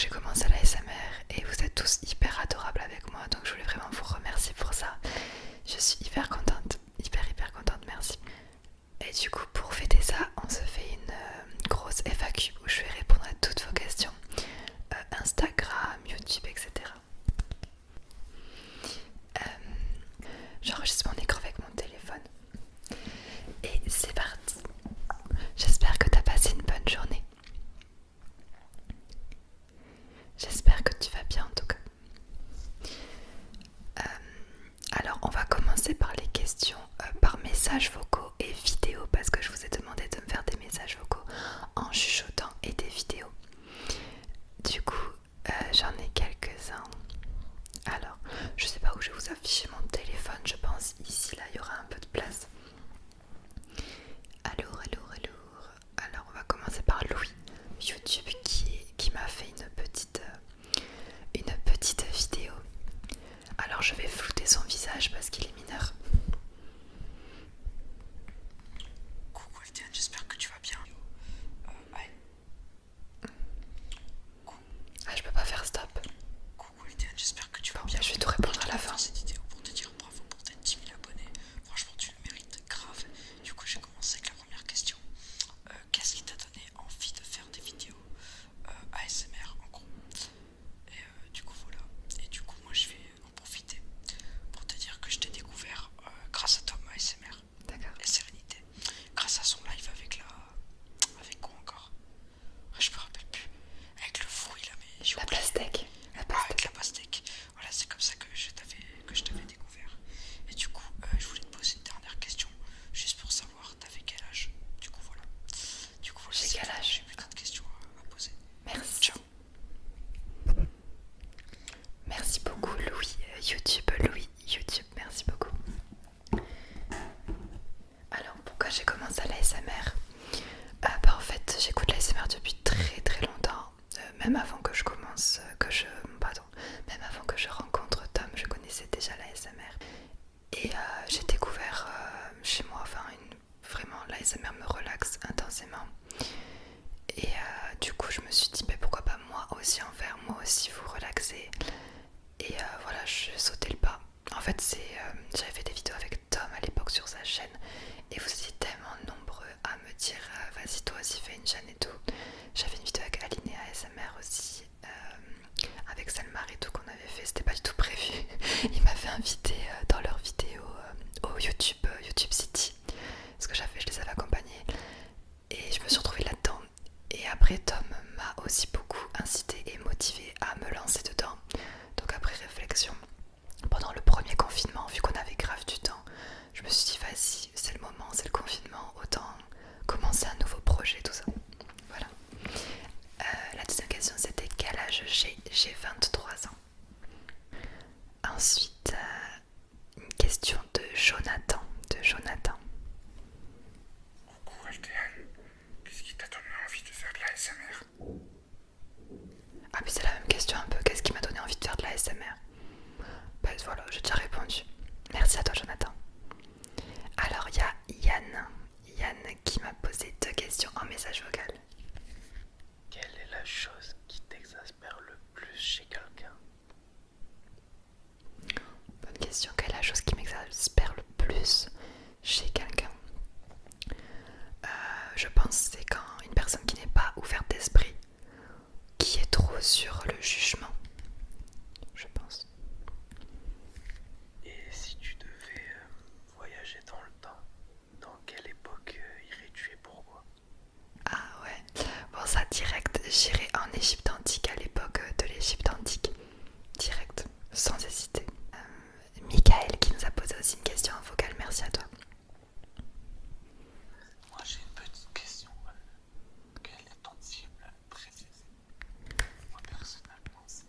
j'ai commencé la SMR et vous êtes tous hyper adorables avec moi, donc je voulais vraiment vous remercier pour ça. Je suis hyper contente, hyper contente, merci. Et du coup, pour fêter ça, on se fait une grosse FAQ où je vais répondre à toutes vos questions. Instagram, YouTube, etc. J'enregistre mon écran avec mon téléphone. Et c'est parti. J'espère que tu as passé une bonne journée. J'espère que tu vas bien en tout cas. Alors on va commencer par les questions par messages vocaux et vidéos parce que je vous ai demandé de me faire des messages vocaux en chuchotant et des vidéos. Du coup j'en ai quelques-uns. Alors je sais pas où je vais vous afficher mon téléphone, je pense ici là il y aura un peu de place. Alors. Alors on va commencer par Louis, YouTube qui m'a fait une petite vidéo. Alors je vais flouter son visage parce qu'il est mineur. Coucou Eldiane, j'espère que tu vas bien. Ouais. Ah je peux pas faire stop. Coucou Eldiane, j'espère que tu vas Bon, bien. je vais tout répondre à la fin. Cette vidéo pour te dire bravo pour tes 10 000 abonnés. Franchement, tu le mérites grave. Du coup, j'ai commencé avec la première question. Qu'est-ce qui t'a donné envie de faire des vidéos ASMR en gros? Et du coup, voilà. Et du coup, moi, je vais en profiter pour te dire que je t'ai découvert grâce à Tom ASMR D'accord. et Sérénité. Grâce à son live avec la. Avec quoi encore? Je me rappelle plus. Avec le fruit là, mais j'ai La oublié. pastèque. Avec la pastèque. Voilà, c'est comme ça que je t'avais découvert. Et du coup, je voulais te poser une dernière question, juste pour savoir, t'avais quel âge? Du coup, voilà. J'ai quel âge? J'ai plus d'autres questions à poser. Merci. Ciao. Merci beaucoup Louis, YouTube, merci beaucoup. Alors pourquoi j'ai commencé à l'ASMR? En fait j'écoute l'ASMR depuis très longtemps. Même avant que je commence, même avant que je rencontre Tom, je connaissais déjà l'ASMR. Et j'ai découvert chez moi, vraiment l'ASMR me relaxe intensément. Et du coup je me suis dit pourquoi pas moi aussi en faire, moi aussi vous relaxer. Et voilà, je sautais le pas. En fait j'avais fait des vidéos avec Tom à l'époque sur sa chaîne. Et vous étiez tellement nombreux à me dire vas-y toi aussi fais une chaîne et tout. J'avais une vidéo avec Aline et ASMR aussi, avec Salmar et tout qu'on avait fait, c'était pas du tout prévu. Ils m'avaient invité dans leur vidéo au YouTube City. Ce que je les avais accompagnés. Et je me suis retrouvée là-dedans. Et après Tom m'a aussi beaucoup incité et motivé à me lancer dedans. Donc après réflexion, pendant le premier confinement, vu qu'on avait grave du temps, je me suis dit vas-y, c'est le moment, c'est le confinement, autant commencer un nouveau projet, tout ça. Voilà. La deuxième question c'était quel âge j'ai? J'ai 23 ans. Ensuite, une question de Jonathan. Coucou Altéane, qu'est-ce qui t'a donné envie de faire de la SMR? Ah mais c'est la même question un peu, qu'est-ce qui m'a donné envie de faire de la SMR? Ben voilà, j'ai déjà répondu. Merci à toi Jonathan. Alors il y a Yann qui m'a posé 2 questions en message vocal. Quelle est la chose qui t'exaspère le plus chez quelqu'un? Bonne question, quelle est la chose qui m'exaspère le plus chez quelqu'un? Je pense que c'est quand une personne qui n'est pas ouverte d'esprit, qui est trop sur le jugement. Je pense. Et si tu devais voyager dans le temps, dans quelle époque irais-tu et pourquoi? Ah ouais, bon ça direct, j'irai en Égypte antique, à l'époque de l'Égypte antique. Direct, sans hésiter. Michael qui nous a posé aussi une question en vocal, merci à toi. Moi j'ai une petite question. Quel est ton cible précis? Moi personnellement c'est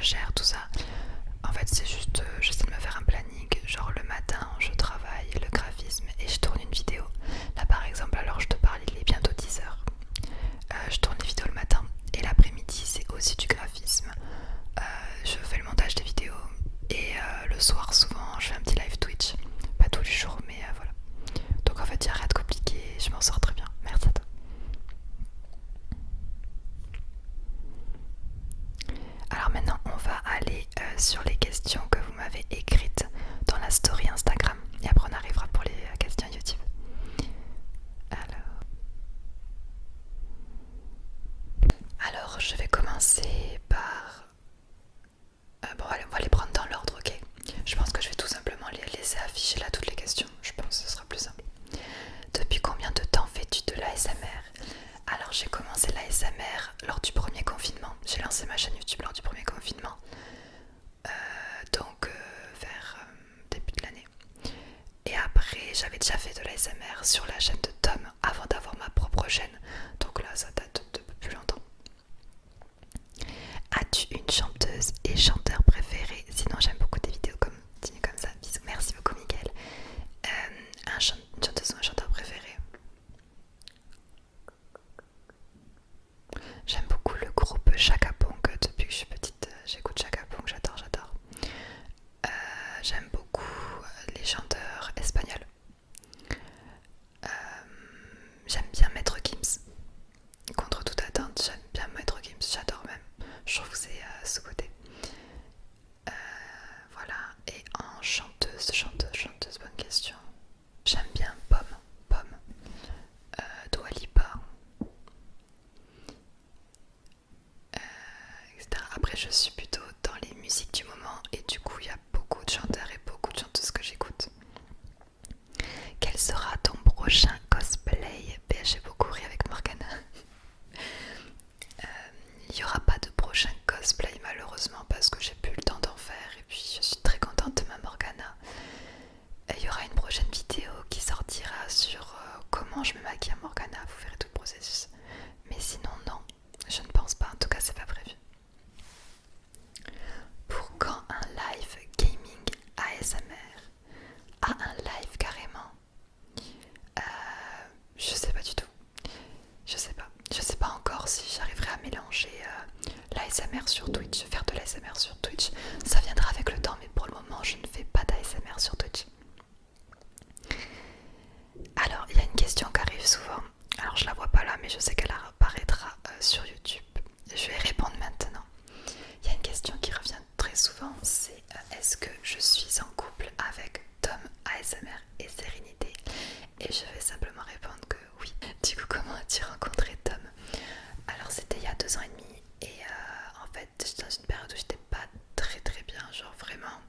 gère tout ça. En fait, c'est juste, j'essaie de me faire un planning. Genre le matin, je travaille le graphisme et je tourne une vidéo. Là, par exemple, alors je te parle, il est bientôt 10h. Je tourne les vidéos le matin et l'après-midi, c'est aussi du graphisme. Je fais le montage des vidéos et le soir, souvent, je fais un petit live Twitch. Pas tous les jours, mais voilà. Donc en fait, il n'y a rien de compliqué, je m'en sors très bien. Merci à toi. Alors maintenant, on va aller sur les questions que vous m'avez écrites dans la story Instagram. Et après, on arrivera pour les questions YouTube. Alors, je vais commencer par... bon, allez, on va les prendre dans l'ordre, ok? Je pense que je vais tout simplement les laisser afficher là toutes les questions. Je pense que ce sera plus simple. Depuis combien de temps fais-tu de l'ASMR? Alors, j'ai commencé l'ASMR lors du premier confinement. J'ai lancé ma chaîne YouTube lors du premier confinement. Donc, vers début de l'année. Et après, j'avais déjà fait de l'ASMR sur la chaîne de Tom avant d'avoir ma propre chaîne. Donc là, ça date de plus longtemps. As-tu une chanteuse et chanteur préféré? Sinon, j'aime beaucoup tes vidéos comme ça. Bisous, merci beaucoup, Miguel. Une chanteuse ou un chanteur préféré? J'aime beaucoup le groupe Chaka Ponk. Depuis que je suis petite, j'écoute Chaka Ponk, j'adore. J'aime beaucoup les chanteurs espagnols. J'aime bien Maître Gims. Contre toute attente, j'aime bien Maître Gims, j'adore même. Je trouve que c'est sous-côté. Voilà. Et en chanteuse, bonne question. J'aime bien Pomme, Dua Lipa, etc. Après, je suis plutôt dans les musiques du moment et du coup, il y a beaucoup de chanteurs et beaucoup de chanteuses que j'écoute. Quel sera ton prochain cosplay? J'ai beaucoup ri avec Morgana. Il n'y aura pas de prochain cosplay malheureusement parce que j'ai plus le temps d'en faire et puis je suis très contente de ma Morgana. Il y aura une prochaine vidéo qui sortira sur comment je me maquille à Morgana, vous verrez tout le processus. Mais sinon non, je ne pense pas, en tout cas c'est pas prévu. Pour quand un live gaming ASMR? Ah, un live carrément? Je sais pas du tout. Je sais pas encore si j'arriverai à mélanger l'ASMR sur Twitch, faire de l'ASMR sur Twitch. Ça viendra avec le temps, mais pour le moment, je ne fais pas d'ASMR sur Twitch. Alors, il y a une question qui arrive souvent. Alors, je la vois pas là, mais je sais qu'elle apparaîtra sur YouTube. Je vais répondre maintenant. Il y a une question qui revient très souvent, c'est est-ce que je suis en couple avec Tom ASMR et Sérénité? Et je vais simplement répondre que oui. Du coup, comment as-tu rencontré Tom? Alors c'était il y a 2 ans et demi et en fait j'étais dans une période où j'étais pas très bien, genre vraiment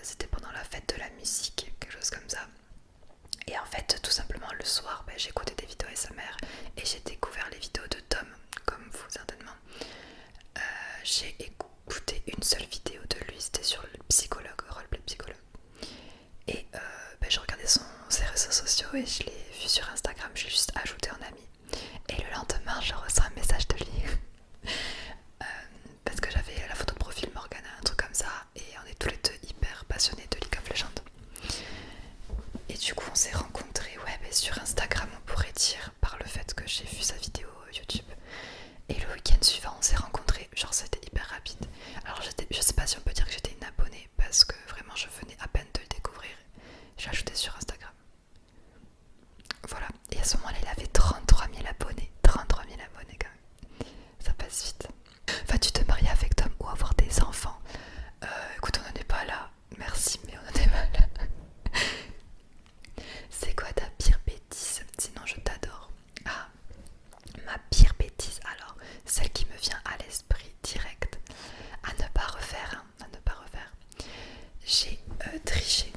c'était pendant la fête de la musique, quelque chose comme ça. Et en fait tout simplement le soir j'écoutais des vidéos ASMR et j'ai découvert les vidéos de Tom, comme vous certainement. J'ai écouté une seule vidéo de lui, c'était sur le psychologue, roleplay psychologue. Et je regardais ses réseaux sociaux et je l'ai vu sur Instagram, je l'ai juste ajouté en ami. Et le lendemain, je reçois un message de lui. Parce que j'avais la photo de profil Morgana, un truc comme ça. Et on est tous les deux hyper passionnés de League of Legends. Et du coup, on s'est rencontrés sur Instagram, on pourrait dire, par le fait que j'ai vu sa vidéo YouTube. Et le week-end suivant, on s'est rencontrés. Genre, c'était hyper rapide. Alors, je sais pas si on peut dire que j'étais une abonnée, parce que vraiment, je venais à peine de le découvrir. J'ai ajouté sur Instagram. Voilà. Et à ce moment-là, il avait 33 000 abonnés. 33 000 abonnés quand même. Ça passe vite. Vas-tu te marier avec Tom ou avoir des enfants? Écoute, on n'en est pas là. Merci, mais on n'en est pas là. C'est quoi ta pire bêtise? Sinon, je t'adore. Ah, ma pire bêtise, alors, celle qui me vient à l'esprit direct. À ne pas refaire, à ne pas refaire. J'ai triché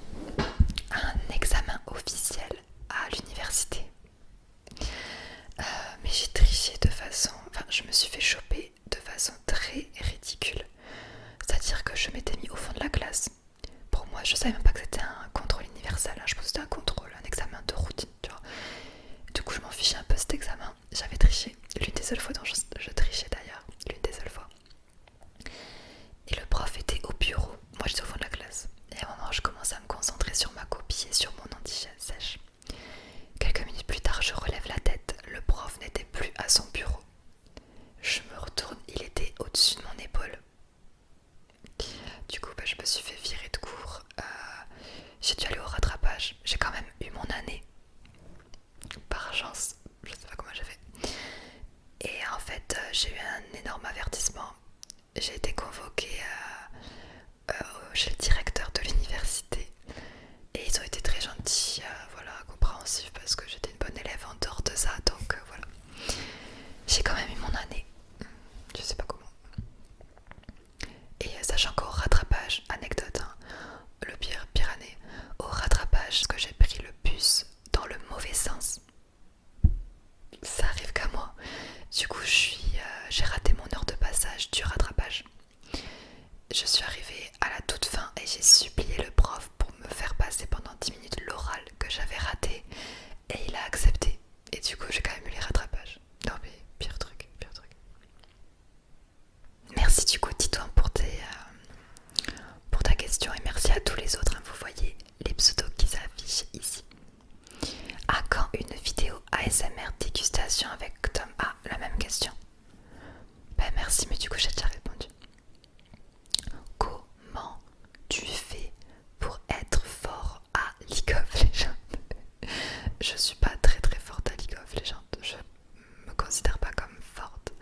à un examen officiel à l'université. Mais j'ai triché de façon... Enfin, je me suis fait choper de façon très ridicule. C'est-à-dire que je m'étais mis au fond de la classe. Pour moi, je savais même pas que c'était un contrôle universel. Je pensais que c'était un contrôle, un examen de routine, tu vois. Du coup, je m'en fichais un peu cet examen. J'avais triché. L'une des seules fois dont je trichais d'ailleurs. L'une des seules fois. j'ai été convoquée chez le directeur de l'université et ils ont été très gentils, voilà, compréhensifs parce que j'étais une bonne élève en dehors de ça, donc voilà. J'ai quand même eu mon année, je sais pas comment. Et sachant qu'au rattrapage, anecdote, hein, le pire année, au rattrapage, que j'ai pris le bus dans le mauvais sens. Ça arrive qu'à moi. Du coup, j'ai raté mon heure de passage du rattrapage. Je suis arrivée à la toute fin et j'ai supplié le prof pour me faire passer pendant 10 minutes l'oral que j'avais raté et il a accepté. Et du coup, j'ai quand même eu les rattrapages. Non mais pire truc, pire truc. Merci du coup Titouan pour ta question et merci à tous les autres, hein. Vous voyez les pseudos qui s'affichent ici. À quand une vidéo ASMR dégustation avec Tom? Ah, la même question. Ben merci, mais du coup j'ai déjà répondu. Comment tu fais pour être fort à League of Legends? Je suis pas très très forte à League of Legends. Je me considère pas comme forte.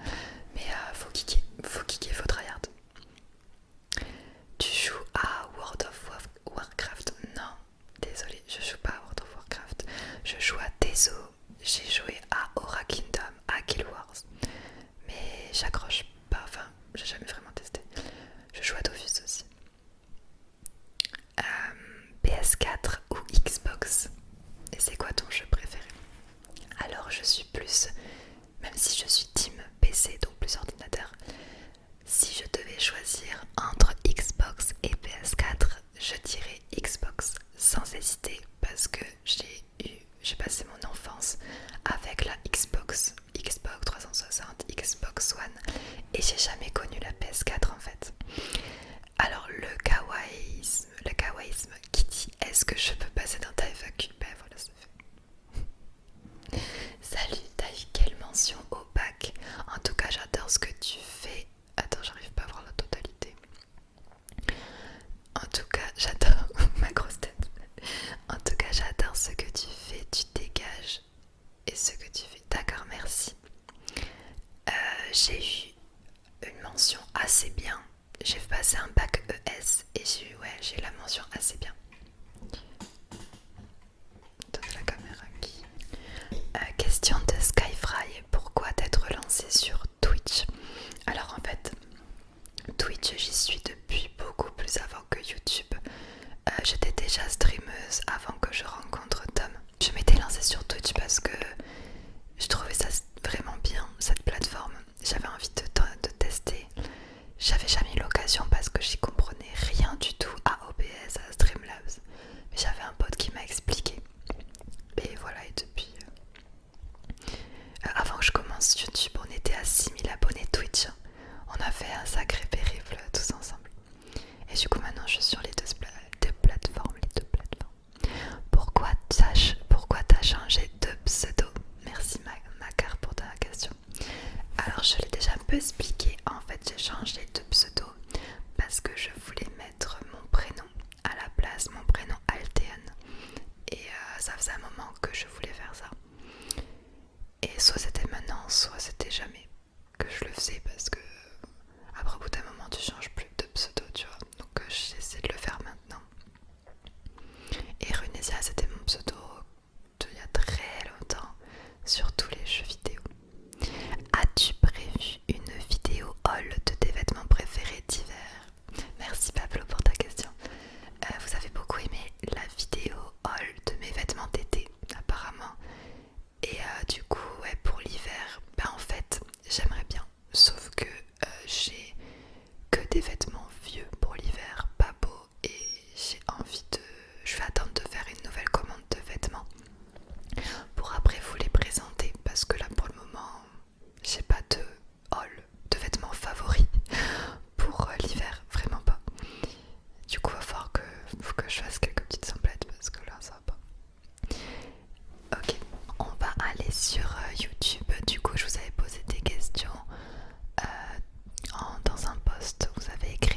Mais faut kicker, faut tryhard. Tu joues à World of Warcraft? Non, désolé, je joue pas à World of Warcraft. Je joue à Tezo, j'ai joué à Aura Kingdom, à Guild Wars. Mais j'accroche pas, enfin, j'ai jamais vraiment testé. Je joue à Dofus aussi. PS4 ou Xbox? Et c'est quoi ton jeu préféré? Alors je suis plus, même si je suis team PC, donc plus ordinateur, si je devais choisir entre Xbox et PS4, je dirais Xbox sans hésiter parce que j'ai passé mon enfance avec la Xbox 360, Xbox One et j'ai jamais connu la PS4 en fait. Alors le kawaïsme qui dit est-ce que je peux passer dans ta FAQ? Ben voilà, c'est fait. Salut, t'as eu quelle mention au bac? En tout cas j'adore ce que tu fais. Attends, j'arrive pas à voir la totalité. En tout cas j'adore ma grosse tête. En tout cas j'adore ce que tu fais, tu dégages. Et ce que tu fais, d'accord, merci. J'ai eu une mention assez bien. J'ai passé un bac ES et j'ai eu la mention assez bien. Donne la caméra qui. Question de Skyfry, pourquoi t'être lancé sur Twitch? Alors en fait, Twitch j'y suis depuis beaucoup plus avant que YouTube. J'étais déjà streameuse avant que je rencontre Tom. Je m'étais lancée sur Twitch parce que je trouvais ça vraiment bien, cette plateforme. J'avais envie de tester. J'avais jamais eu l'occasion parce que j'y comprenais rien du tout à OBS, à Streamlabs. Mais j'avais un pote qui m'a expliqué. Et voilà, et depuis... avant que je commence YouTube, on était à 6000 abonnés Twitch. On a fait un sacré périple tous ensemble. Et du coup maintenant je suis sur les deux plateformes. Pourquoi t'as changé de pseudo? Merci Macar pour ta question. Alors je l'ai déjà un peu expliqué. En fait j'ai changé de pseudo parce que je voulais mettre mon prénom à la place, mon prénom Altéane. Et ça faisait un moment que je voulais faire ça. Et soit c'était maintenant, soit c'était jamais que je le faisais parce que après au bout d'un moment tu changes plus de pseudo, tu vois. Donc j'essaie de le faire maintenant. Et Runesia c'était mon pseudo il y a très longtemps sur tous les jeux vidéo. As-tu prévu une vidéo haul de tes vêtements préférés d'hiver? Merci Pablo pour ta question. Vous avez beaucoup aimé la vidéo haul de mes vêtements d'été apparemment. Et du coup ouais, pour l'hiver, en fait j'aimerais bien. Sauf que j'ai que des vêtements vieux pour l'hiver, pas beaux. Et je vais attendre de faire une nouvelle commande de vêtements pour après vous les présenter parce que là pour le moment j'ai pas de haul de vêtements favoris pour l'hiver, vraiment pas. Du coup faut que je fasse quelques petites samplettes parce que là ça va pas. Ok, on va aller sur YouTube. Du coup je vous avais posé des questions dans un post, vous avez écrit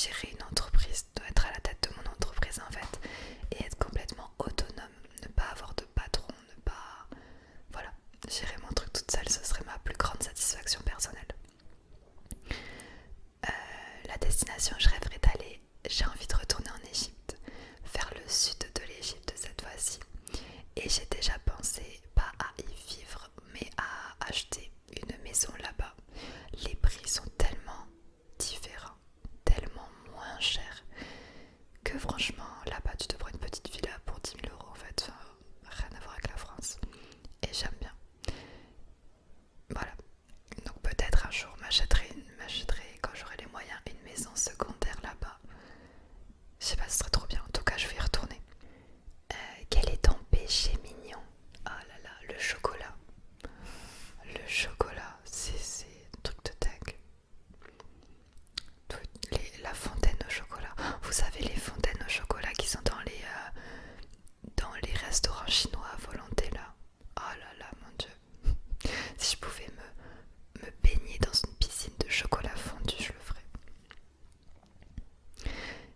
gérer une entreprise, être à la tête de mon entreprise en fait, et être complètement autonome, ne pas avoir de patron, ne pas... Voilà, gérer mon truc toute seule, ce serait ma plus grande satisfaction personnelle. La destination que je rêverais d'aller, j'ai envie de retourner en Égypte, faire le sud de l'Égypte cette fois-ci. Et j'ai déjà pensé, pas à y vivre, mais à acheter une maison là-bas. Les prix sont tellement différents, tellement moins chers, que franchement, là-bas, tu te prends une petite villa pour 10 000 € en fait. Enfin, rien à voir avec la France. Et j'aime bien. Voilà. Donc peut-être un jour, m'achèterai quand j'aurai les moyens, une maison secondaire là-bas. Je sais pas, ce serait trop bien. En tout cas, je vais y retourner. Quel est ton péché mignon? Oh là là, le chocolat. Le chocolat, c'est un truc de dingue. La fontaine au chocolat. Vous savez, les fontaines au chocolat qui sont dans les restaurants chinois à volonté là. Oh là là, mon Dieu. Si je pouvais me baigner dans une piscine de chocolat fondu, je le ferais.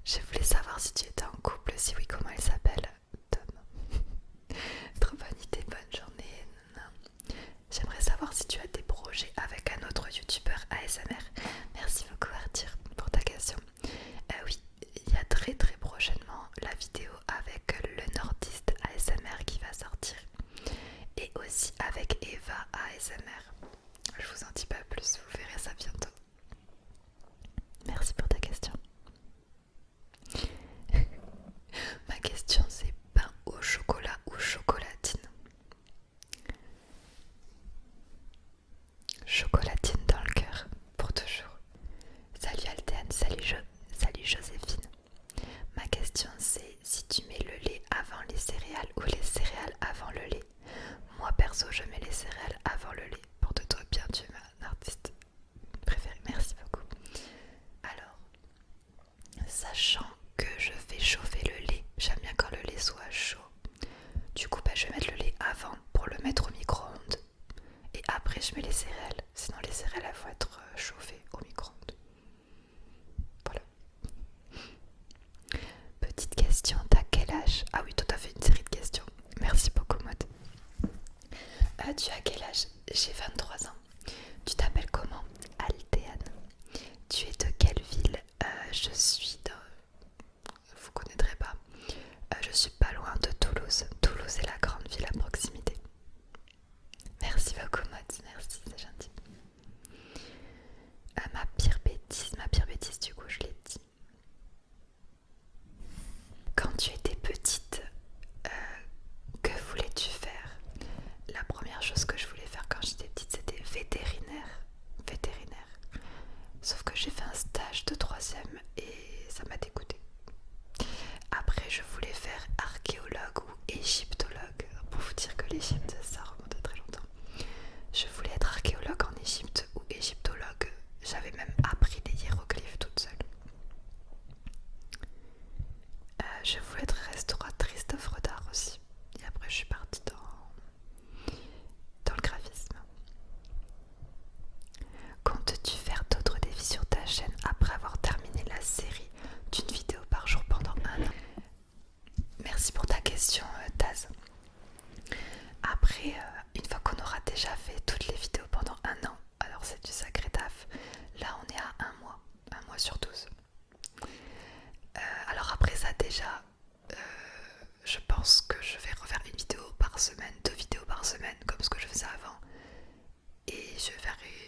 Je voulais savoir si tu étais en couple, si oui, comment elle s'appelle? Tom. Trop bonne idée, bonne journée. J'aimerais savoir si tu as des projets avec un autre youtubeur ASMR. Merci beaucoup Arthur pour ta question. Oui, il y a très prochainement la vidéo avec le nordiste ASMR qui va sortir. Et aussi avec Eva ASMR. Je vous en dis pas plus, vous verrez ça bientôt. Merci pour ta question. Ma question c'est pain au chocolat ou chocolatine? Chocolatine dans le cœur, pour toujours. Salut Alten, salut Joséphine. Ma question c'est si tu mets le lait avant les céréales ou les céréales avant le lait. Moi perso je mets les céréales avant le lait. Porte-toi bien, tu es ma artiste préférée, merci beaucoup. Alors, sachant que je fais chauffer le lait, j'aime bien quand le lait soit chaud. Du coup je vais mettre le lait avant pour le mettre au micro-ondes. Et après je mets les céréales, sinon les céréales elles vont être chauffées au micro-ondes. Voilà. Petite question, t'as quel âge? Ah oui, toi t'as fait une série de questions. Merci beaucoup Maud. Tu as quel âge? J'ai 23 ans. Tu t'appelles comment? Altéane. Tu es de quelle ville? Je suis dans... Vous connaîtrez pas. Je suis pas loin de Toulouse. Toulouse est la grande ville à proximité. Merci beaucoup Maud, merci, c'est gentil. Ma pire bêtise du coup je l'ai dit. Quand tu étais petite, que voulais-tu faire? La première chose que je voulais faire quand j'étais petite c'était vétérinaire. Sauf que j'ai fait un stage de 3e et ça m'a dégoûtée. Après je voulais faire archéologue ou égyptologue. Pour vous dire que l'Égypte ça remonte à très longtemps. Je voulais être archéologue en Égypte ou égyptologue. J'avais même appris les hiéroglyphes toute seule. Je voulais être restauratrice d'œuvres d'art aussi. Et après je suis partie dans le graphisme. Comptes-tu faire d'autres défis sur ta chaîne après avoir terminé la série d'une vidéo par jour pendant 1 an? Merci pour ta question Taz. Après, une fois qu'on aura déjà fait toutes les vidéos pendant 1 an, alors c'est du sacré taf. Là on est à 1 mois sur 12. Alors après ça déjà, je pense que je vais refaire une vidéo par semaine, 2 vidéos par semaine, comme ce que je faisais avant. Et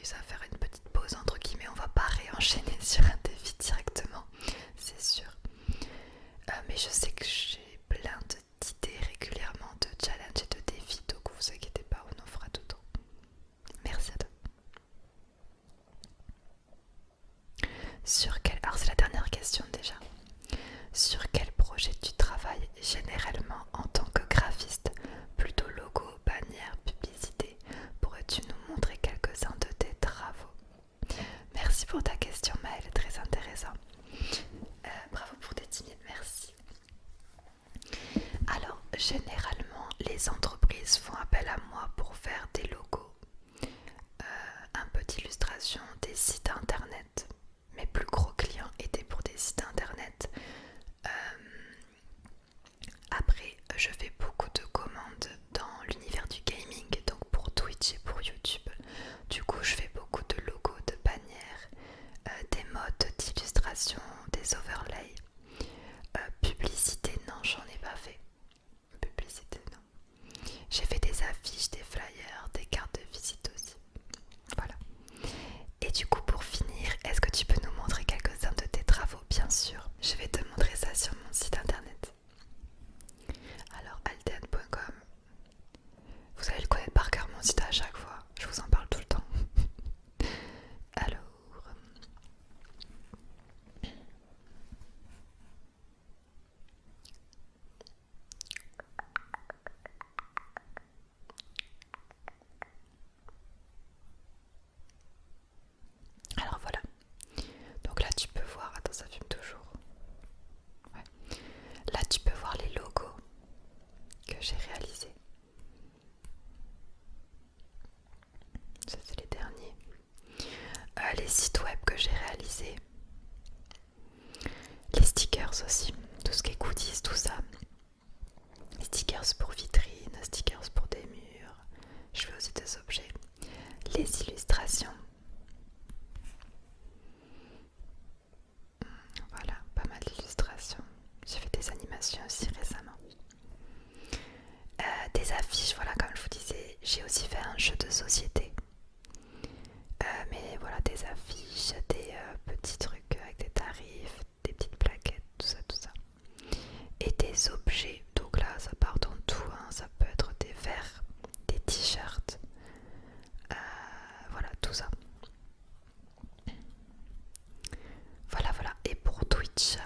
ça va faire une petite pause entre guillemets, on va pas réenchaîner sur un défi directement, c'est sûr. Mais je sais que j'ai plein d'idées régulièrement de challenges et de défis, donc vous inquiétez pas, on en fera tout le temps. Merci à toi. Alors c'est la dernière question déjà. Sur quel projet tu travailles généralement en tant que graphiste? Plutôt logo, bannière, publicité? Pourrais-tu nous montrer quelques-uns de tes travaux? Merci pour ta question Maëlle, très intéressant. Bravo pour tes timides, merci. Alors généralement les entreprises font appel à moi pour faire des logos, un peu d'illustration, des sites internet. Mes plus gros clients étaient pour des sites YouTube. Du coup, je fais beaucoup de logos, de bannières, des modes d'illustration, des overlays. Publicité, non, j'en ai pas fait. Publicité, non. J'ai fait des affiches, des flyers, des cartes de visite aussi. Voilà. Et du coup, pour finir, est-ce que tu peux nous montrer quelques-uns de tes travaux? Bien sûr. Je vais te montrer ça sur mon site internet. Alors, altean.com. Vous allez le connaître par cœur, mon site à chaque fois. Je vous en parle tout le temps. Alors... Alors voilà. Donc là, tu peux voir... Attends, ça fume toujours. Ouais. Là, tu peux voir les logos que j'ai réalisés. Ça, c'est les derniers. Les sites web que j'ai réalisés. Les stickers aussi. Tout ce qui est goodies, tout ça. Les stickers pour vitrines, stickers pour des murs. Je fais aussi des objets. Les illustrations. Voilà, pas mal d'illustrations. J'ai fait des animations aussi récemment. Des affiches, voilà, comme je vous disais. J'ai aussi fait un jeu de société. Mais voilà, des affiches, des petits trucs avec des tarifs, des petites plaquettes, tout ça, tout ça. Et des objets, donc là ça part dans tout, hein. Ça peut être des verres, des t-shirts, voilà, tout ça. Voilà, voilà. Et pour Twitch,